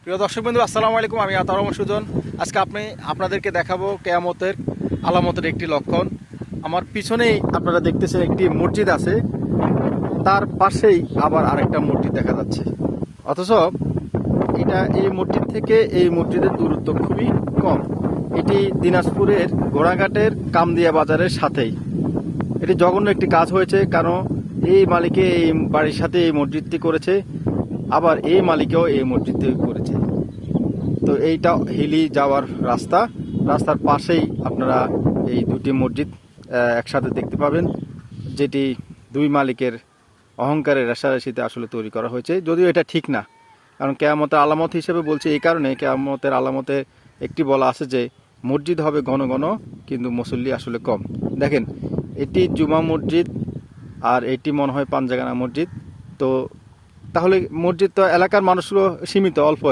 প্রিয় দর্শক বন্ধু, আসসালামু আলাইকুম। আমি আতাউর রহমান সুজন। আজকে আপনাদেরকে দেখাবো কিয়ামতের আলামতের একটি লক্ষণ। আমার পিছনেই আপনারা দেখতেছেন একটি মসজিদ আছে, তার পাশেই আবার আরেকটা মসজিদ দেখা যাচ্ছে। অথচ এই মসজিদ থেকে এই মসজিদের দূরত্ব খুবই কম। এটি দিনাজপুরের ঘোড়াঘাটের কামদিয়া বাজারের সাথেই। এটি জঘন্য একটি কাজ হয়েছে, কারণ এই মালিকে এই বাড়ির সাথে এই মসজিদটি করেছে, আবার এই মালিকেও এই মসজিদটি করেছে। তো এইটা হিলি যাওয়ার রাস্তার পাশেই আপনারা এই দুটি মসজিদ একসাথে দেখতে পাবেন, যেটি দুই মালিকের অহংকারের রেষারেষিতে আসলে তৈরি করা হয়েছে। যদিও এটা ঠিক না, কারণ কিয়ামতের আলামত হিসেবে বলছে এই কারণে, কিয়ামতের আলামতে একটি বলা আছে যে মসজিদ হবে ঘন ঘন কিন্তু মুসল্লি আসলে কম। দেখেন, এটি জুমা মসজিদ আর এটি মনে হয় পাঞ্জাগানা মসজিদ। তো তাহলে মসজিদ তো এলাকার মানুষগুলো সীমিত, অল্পই।